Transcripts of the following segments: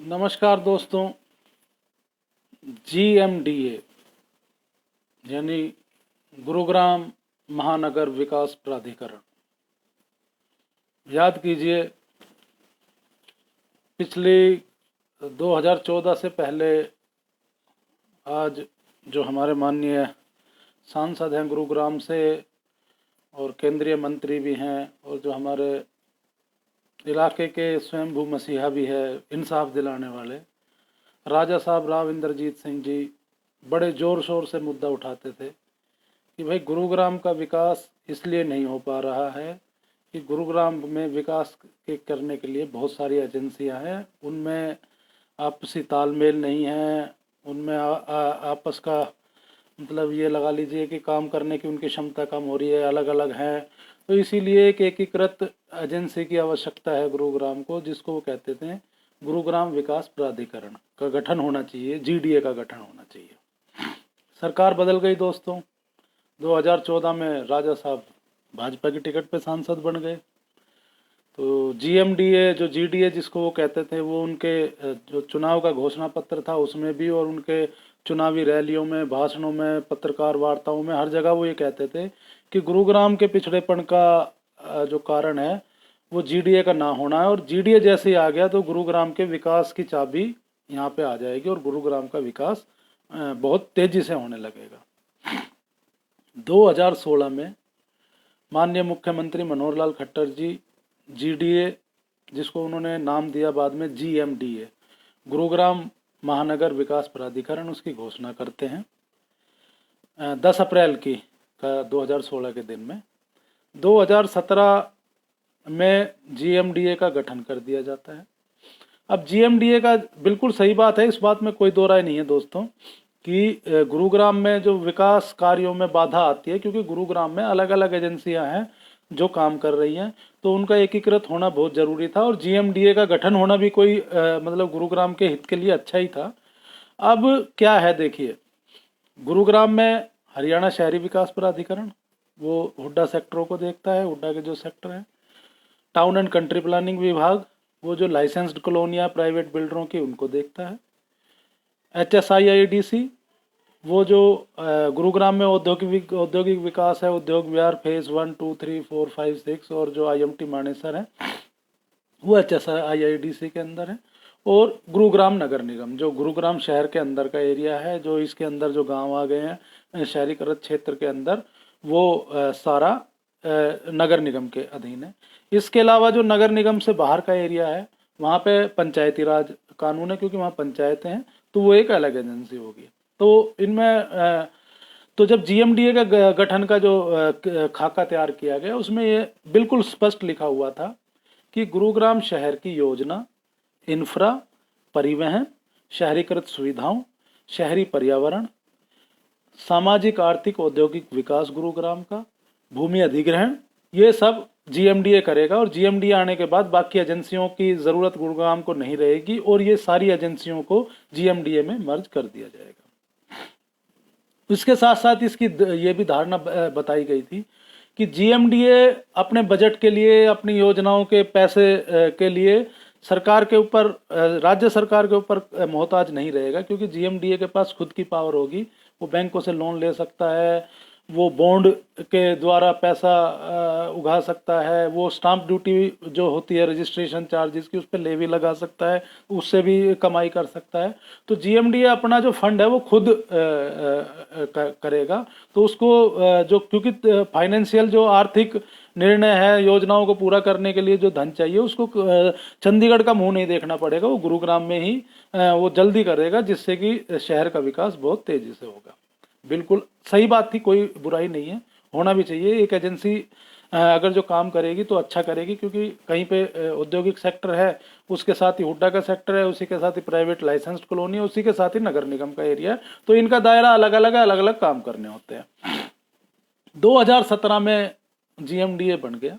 नमस्कार दोस्तों। GMDA यानी गुरुग्राम महानगर विकास प्राधिकरण, याद कीजिए पिछली 2014 से पहले आज जो हमारे माननीय सांसद हैं गुरुग्राम से और केंद्रीय मंत्री भी हैं और जो हमारे इलाके के स्वयंभू मसीहा भी है, इंसाफ दिलाने वाले राजा साहब राव इंद्रजीत सिंह जी बड़े ज़ोर शोर से मुद्दा उठाते थे कि भाई गुरुग्राम का विकास इसलिए नहीं हो पा रहा है कि गुरुग्राम में विकास करने के लिए बहुत सारी एजेंसियां हैं, उनमें आपसी तालमेल नहीं है, उनमें आपस का मतलब ये लगा लीजिए कि काम करने की उनकी क्षमता कम हो रही है, अलग अलग हैं। तो इसीलिए एक एकीकृत एजेंसी की आवश्यकता है गुरुग्राम को, जिसको वो कहते थे गुरुग्राम विकास प्राधिकरण का गठन होना चाहिए, GDA का गठन होना चाहिए। सरकार बदल गई दोस्तों। 2014 में राजा साहब भाजपा की टिकट पे सांसद बन गए, तो GMDA जो GDA जिसको वो कहते थे, वो उनके जो चुनाव का घोषणा पत्र था उसमें भी और उनके चुनावी रैलियों में, भाषणों में, पत्रकार वार्ताओं में, हर जगह वो ये कहते थे कि गुरुग्राम के पिछड़ेपन का जो कारण है वो GDA का ना होना है, और GDA जैसे ही आ गया तो गुरुग्राम के विकास की चाबी यहाँ पे आ जाएगी और गुरुग्राम का विकास बहुत तेजी से होने लगेगा। 2016 में माननीय मुख्यमंत्री मनोहर लाल खट्टर जी GDA, जिसको उन्होंने नाम दिया बाद में GMDA, गुरुग्राम महानगर विकास प्राधिकरण, उसकी घोषणा करते हैं 10 अप्रैल की 2016 के दिन में। 2017 में GMDA का गठन कर दिया जाता है। अब GMDA का बिल्कुल सही बात है, इस बात में कोई दो राय नहीं है दोस्तों कि गुरुग्राम में जो विकास कार्यों में बाधा आती है, क्योंकि गुरुग्राम में अलग अलग एजेंसियां हैं जो काम कर रही हैं, तो उनका एकीकृत होना बहुत ज़रूरी था और GMDA का गठन होना भी कोई मतलब गुरुग्राम के हित के लिए अच्छा ही था। अब क्या है देखिए, गुरुग्राम में हरियाणा शहरी विकास प्राधिकरण वो हुड्डा सेक्टरों को देखता है, हुड्डा के जो सेक्टर हैं। टाउन एंड कंट्री प्लानिंग विभाग वो जो लाइसेंस्ड कॉलोनियाँ प्राइवेट बिल्डरों की उनको देखता है। HSIIDC वो जो गुरुग्राम में औद्योगिक विकास है, उद्योग विहार फेज 1, 2, 3, 4, 5, 6 और जो IMT मानेसर है वो HSIIDC के अंदर है। और गुरुग्राम नगर निगम जो गुरुग्राम शहर के अंदर का एरिया है, जो इसके अंदर जो गांव आ गए हैं शहरीकृत क्षेत्र के अंदर, वो सारा नगर निगम के अधीन है। इसके अलावा जो नगर निगम से बाहर का एरिया है वहाँ पे पंचायती राज कानून है, क्योंकि वहाँ पंचायतें हैं, तो वो एक अलग एजेंसी होगी। तो इनमें तो जब GMDA का गठन का जो खाका तैयार किया गया उसमें ये बिल्कुल स्पष्ट लिखा हुआ था कि गुरुग्राम शहर की योजना, इंफ्रा, परिवहन, शहरीकृत सुविधाओं, शहरी पर्यावरण, सामाजिक आर्थिक औद्योगिक विकास गुरुग्राम का, भूमि अधिग्रहण, ये सब GMDA करेगा। और GMDA आने के बाद बाकी एजेंसियों की ज़रूरत गुरुग्राम को नहीं रहेगी और ये सारी एजेंसियों को GMDA में मर्ज कर दिया जाएगा। इसके साथ साथ इसकी ये भी धारणा बताई गई थी कि GMDA अपने बजट के लिए, अपनी योजनाओं के पैसे के लिए सरकार के ऊपर, राज्य सरकार के ऊपर मोहताज नहीं रहेगा, क्योंकि GMDA के पास खुद की पावर होगी। वो बैंकों से लोन ले सकता है, वो बॉन्ड के द्वारा पैसा उगा सकता है, वो स्टाम्प ड्यूटी जो होती है रजिस्ट्रेशन चार्जेस की, उस पर लेवी लगा सकता है, उससे भी कमाई कर सकता है। तो GMDA अपना जो फंड है वो खुद करेगा। तो उसको जो, क्योंकि फाइनेंशियल जो आर्थिक निर्णय है, योजनाओं को पूरा करने के लिए जो धन चाहिए, उसको चंडीगढ़ का मुंह नहीं देखना पड़ेगा, वो गुरुग्राम में ही वो जल्दी करेगा, जिससे कि शहर का विकास बहुत तेजी से होगा। बिल्कुल सही बात थी, कोई बुराई नहीं है, होना भी चाहिए। एक एजेंसी अगर जो काम करेगी तो अच्छा करेगी, क्योंकि कहीं पे औद्योगिक सेक्टर है, उसके साथ ही हुड्डा का सेक्टर है, उसी के साथ ही प्राइवेट लाइसेंस्ड कॉलोनी है, उसी के साथ ही नगर निगम का एरिया है, तो इनका दायरा अलग अलग है, अलग अलग काम करने होते हैं। 2017 में GMDA बन गया।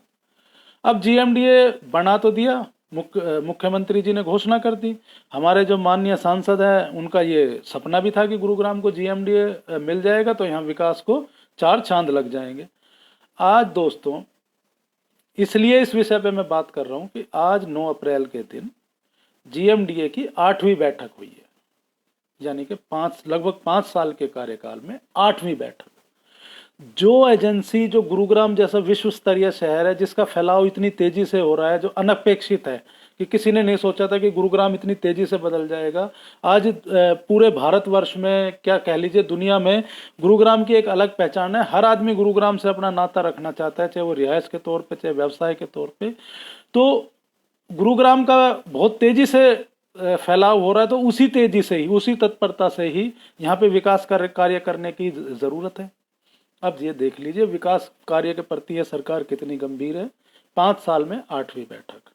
अब GMDA बना तो दिया, मुख्यमंत्री जी ने घोषणा कर दी। हमारे जो माननीय सांसद हैं उनका ये सपना भी था कि गुरुग्राम को GMDA मिल जाएगा तो यहाँ विकास को चार चांद लग जाएंगे। आज दोस्तों इसलिए इस विषय पे मैं बात कर रहा हूँ कि आज 9 अप्रैल के दिन जीएमडीए की 8वीं बैठक हुई है, यानी कि लगभग 5 साल के कार्यकाल में 8वीं बैठक। जो एजेंसी, जो गुरुग्राम जैसा विश्व स्तरीय शहर है जिसका फैलाव इतनी तेजी से हो रहा है, जो अनपेक्षित है कि किसी ने नहीं सोचा था कि गुरुग्राम इतनी तेजी से बदल जाएगा, आज पूरे भारतवर्ष में, क्या कह लीजिए दुनिया में, गुरुग्राम की एक अलग पहचान है। हर आदमी गुरुग्राम से अपना नाता रखना चाहता है, चाहे वो रिहायश के तौर पे, चाहे व्यवसाय के तौर पे। तो गुरुग्राम का बहुत तेजी से फैलाव हो रहा है, तो उसी तेजी से ही, उसी तत्परता से ही यहाँ पे विकास कार्य करने की जरूरत है। अब ये देख लीजिए विकास कार्य के प्रति ये सरकार कितनी गंभीर है। 5 साल में 8वीं बैठक।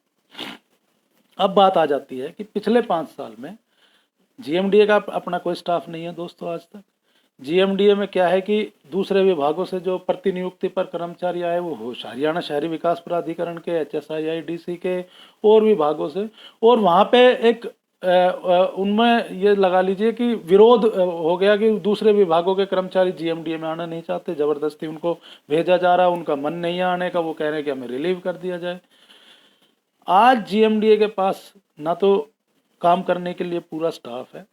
अब बात आ जाती है कि पिछले 5 साल में जीएमडीए का अपना कोई स्टाफ नहीं है दोस्तों आज तक। जीएमडीए में क्या है कि दूसरे विभागों से जो प्रतिनियुक्ति पर कर्मचारी आए वो हरियाणा शहरी विकास प्राधिकरण के, HSIIDC के और विभागों से, और वहाँ पे एक उनमें ये लगा लीजिए कि विरोध हो गया कि दूसरे विभागों के कर्मचारी जीएमडीए में आना नहीं चाहते, जबरदस्ती उनको भेजा जा रहा है, उनका मन नहीं है आने का, वो कह रहे हैं कि हमें रिलीव कर दिया जाए। आज जीएमडीए के पास ना तो काम करने के लिए पूरा स्टाफ है,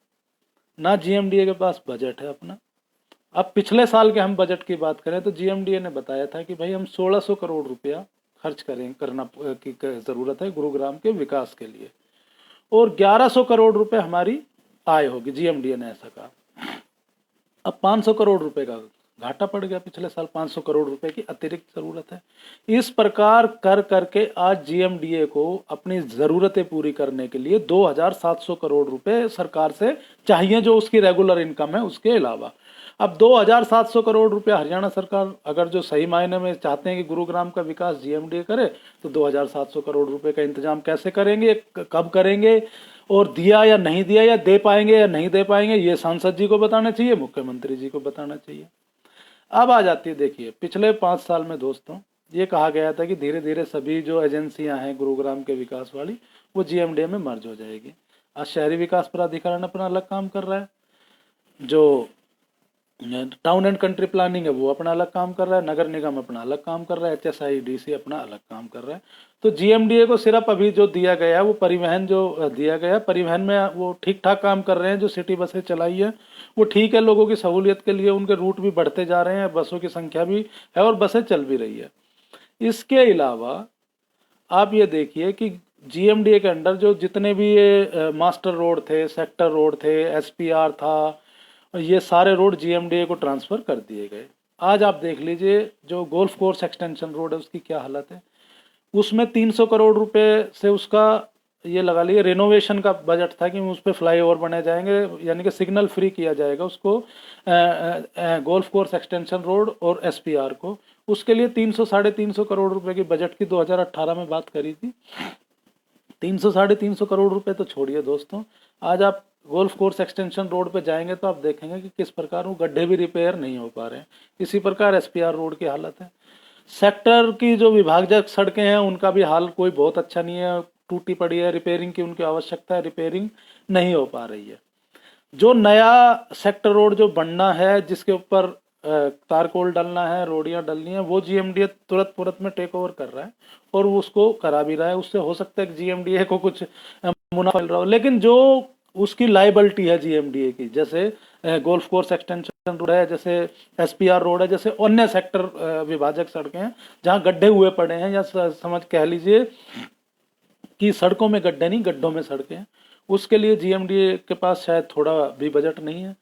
ना जीएमडीए के पास बजट है अपना। अब पिछले साल के हम बजट की बात करें तो जीएमडीए ने बताया था कि भाई हम 1600 करोड़ रुपया खर्च करना की जरूरत है गुरुग्राम के विकास के लिए, और 1100 करोड़ रुपए हमारी आय होगी, जीएमडीए ने ऐसा कहा। अब 500 करोड़ रुपए का घाटा पड़ गया पिछले साल, 500 करोड़ रुपए की अतिरिक्त जरूरत है। इस प्रकार कर करके आज जीएमडीए को अपनी जरूरतें पूरी करने के लिए 2700 करोड़ रुपए सरकार से चाहिए, जो उसकी रेगुलर इनकम है उसके अलावा। अब 2700 करोड़ रुपया हरियाणा सरकार अगर जो सही मायने में चाहते हैं कि गुरुग्राम का विकास जीएमडीए करे, तो 2700 करोड़ रुपए का इंतजाम कैसे करेंगे, कब करेंगे, और दिया या नहीं दिया, या दे पाएंगे या नहीं दे पाएंगे, ये सांसद जी को बताना चाहिए, मुख्यमंत्री जी को बताना चाहिए। अब आ जाती है, देखिए पिछले 5 साल में दोस्तों ये कहा गया था कि धीरे धीरे सभी जो एजेंसियां हैं गुरुग्राम के विकास वाली वो जीएमडीए में मर्ज हो जाएगी। आज शहरी विकास प्राधिकरण अपना अलग काम कर रहा है, जो टाउन एंड कंट्री प्लानिंग है वो अपना अलग काम कर रहा है, नगर निगम अपना अलग काम कर रहा है, HSIDC अपना अलग काम कर रहा है। तो जीएमडीए को सिर्फ अभी जो दिया गया है वो परिवहन, जो दिया गया परिवहन में वो ठीक ठाक काम कर रहे हैं। जो सिटी बसें चलाई है वो ठीक है, लोगों की सहूलियत के लिए उनके रूट भी बढ़ते जा रहे हैं, बसों की संख्या भी है और बसें चल भी रही है। इसके अलावा आप ये देखिए कि जीएमडीए के अंडर जो जितने भी ये मास्टर रोड थे, सेक्टर रोड थे, SPR था, ये सारे रोड जीएमडीए को ट्रांसफ़र कर दिए गए। आज आप देख लीजिए जो गोल्फ कोर्स एक्सटेंशन रोड है उसकी क्या हालत है। उसमें 300 करोड़ रुपए से उसका ये लगा लिए रेनोवेशन का बजट था कि उस पर फ्लाईओवर बने जाएंगे, यानी कि सिग्नल फ्री किया जाएगा उसको, गोल्फ कोर्स एक्सटेंशन रोड और SPR को। उसके लिए 300-350 करोड़ रुपए की बजट की 2018 में बात करी थी। 300-350 करोड़ रुपए तो छोड़िए दोस्तों, आज आप गोल्फ कोर्स एक्सटेंशन रोड पे जाएंगे तो आप देखेंगे कि किस प्रकार वो गड्ढे भी रिपेयर नहीं हो पा रहे हैं। इसी प्रकार SPR रोड की हालत है। सेक्टर की जो विभाजक सड़कें हैं उनका भी हाल कोई बहुत अच्छा नहीं है, टूटी पड़ी है, रिपेयरिंग की उनकी आवश्यकता है, रिपेयरिंग नहीं हो पा रही है। जो नया सेक्टर रोड जो बनना है, जिसके ऊपर तारकोल डलना है, रोडियां डलनी है, वो जीएमडीए तुरंत में टेक ओवर कर रहा है और वो उसको करा भी रहा है। उससे हो सकता है कि जीएमडीए को कुछ मुनाफा मिल रहा हो, लेकिन जो उसकी लाइबिलिटी है जीएमडीए की, जैसे गोल्फ कोर्स एक्सटेंशन रोड है, जैसे SPR रोड है, जैसे अन्य सेक्टर विभाजक सड़कें हैं जहां गड्ढे हुए पड़े हैं, या समझ कह लीजिए कि सड़कों में गड्ढे नहीं, गड्ढों में सड़कें हैं, उसके लिए जीएमडीए के पास शायद थोड़ा भी बजट नहीं है।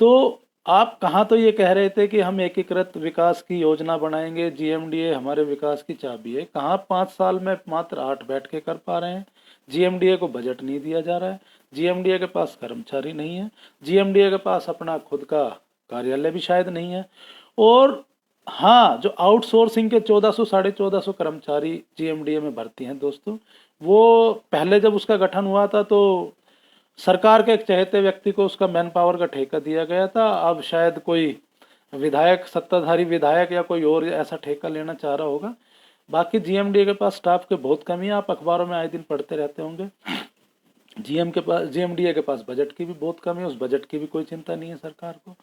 तो आप कहाँ तो ये कह रहे थे कि हम एकीकृत विकास की योजना बनाएंगे, जीएमडीए हमारे विकास की चाबी है, कहाँ 5 साल में मात्र 8 बैठकें कर पा रहे हैं। जीएमडीए को बजट नहीं दिया जा रहा है, जीएमडीए के पास कर्मचारी नहीं है, जीएमडीए के पास अपना खुद का कार्यालय भी शायद नहीं है, और हाँ, जो आउटसोर्सिंग के 1400-1450 कर्मचारी जीएमडीए में भर्ती हैं दोस्तों, वो पहले जब उसका गठन हुआ था तो सरकार के एक चहेते व्यक्ति को उसका मैन पावर का ठेका दिया गया था। अब शायद कोई विधायक, सत्ताधारी विधायक या कोई और ऐसा ठेका लेना चाह रहा होगा। बाकी जीएमडीए के पास स्टाफ के बहुत कमी है, आप अखबारों में आए दिन पढ़ते रहते होंगे। जीएमडीए के पास बजट की भी बहुत कमी है, उस बजट की भी कोई चिंता नहीं है सरकार को।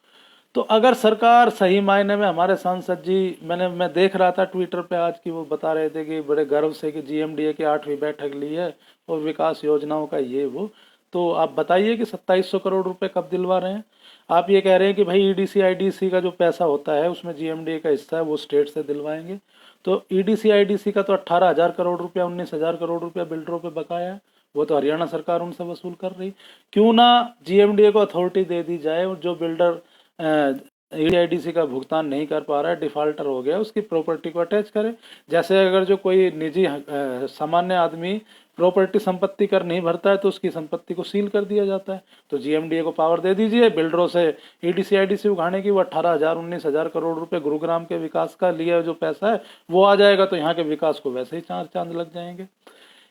तो अगर सरकार सही मायने में, हमारे सांसद जी, मैं देख रहा था ट्विटर पे आज की, वो बता रहे थे कि बड़े गर्व से कि जीएमडीए की 8वीं बैठक ली है और विकास योजनाओं का ये वो। तो आप बताइए कि 2700 करोड़ रुपए कब दिलवा रहे हैं? आप ये कह रहे हैं कि भाई ईडीसी आईडीसी का जो पैसा होता है उसमें जीएमडीए का हिस्सा है वो स्टेट से दिलवाएंगे। तो ईडीसी आईडीसी का तो 18,000 करोड़ रुपया, 19,000 करोड़ रुपया बिल्डरों पे बकाया है, वो तो हरियाणा सरकार उनसे वसूल कर रही। क्यों ना जीएमडीए को अथॉरिटी दे दी जाए, और जो बिल्डर ईडीआईडीसी का भुगतान नहीं कर पा रहा है, डिफाल्टर हो गया, उसकी प्रॉपर्टी को अटैच करे। जैसे अगर जो कोई निजी सामान्य आदमी प्रॉपर्टी संपत्ति कर नहीं भरता है तो उसकी संपत्ति को सील कर दिया जाता है। तो जीएमडीए को पावर दे दीजिए बिल्डरों से ईडीसी आईडीसी उठाने की। वो 18,000 19,000 करोड़ रुपए गुरुग्राम के विकास का लिया जो पैसा है वो आ जाएगा, तो यहाँ के विकास को वैसे ही चार चांद लग जाएंगे।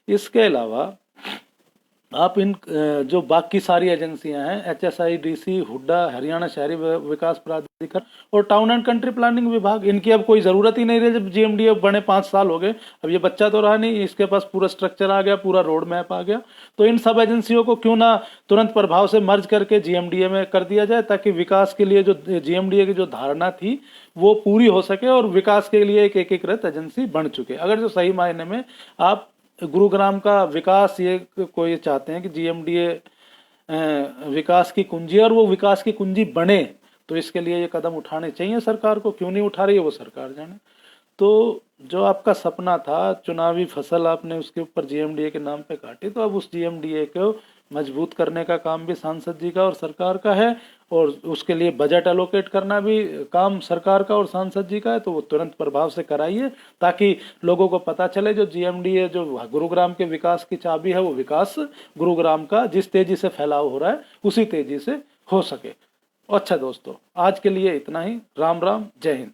इसके अलावा आप इन जो बाकी सारी एजेंसियां हैं, एचएसआईडीसी, हुड्डा, हरियाणा शहरी विकास प्राधिकरण और टाउन एंड कंट्री प्लानिंग विभाग, इनकी अब कोई ज़रूरत ही नहीं रही। जब जीएमडीए बने 5 साल हो गए, अब ये बच्चा तो रहा नहीं, इसके पास पूरा स्ट्रक्चर आ गया, पूरा रोड मैप आ गया। तो इन सब एजेंसियों को क्यों ना तुरंत प्रभाव से मर्ज करके जीएमडीए में कर दिया जाए, ताकि विकास के लिए जो जीएमडीए की जो धारणा थी वो पूरी हो सके और विकास के लिए एक एकीकृत एजेंसी बन चुके। अगर जो सही मायने में आप गुरुग्राम का विकास ये कोई चाहते हैं कि जीएमडीए विकास की कुंजी है और वो विकास की कुंजी बने, तो इसके लिए ये कदम उठाने चाहिए सरकार को। क्यों नहीं उठा रही है वो सरकार जाने। तो जो आपका सपना था, चुनावी फसल आपने उसके ऊपर जीएमडीए के नाम पे काटी, तो अब उस जीएमडीए को मजबूत करने का काम भी सांसद जी का और सरकार का है, और उसके लिए बजट एलोकेट करना भी काम सरकार का और सांसद जी का है। तो वो तुरंत प्रभाव से कराइए, ताकि लोगों को पता चले जो जीएमडीए जो गुरुग्राम के विकास की चाबी है, वो विकास गुरुग्राम का जिस तेजी से फैलाव हो रहा है उसी तेजी से हो सके। अच्छा दोस्तों, आज के लिए इतना ही। राम राम, जय हिंद।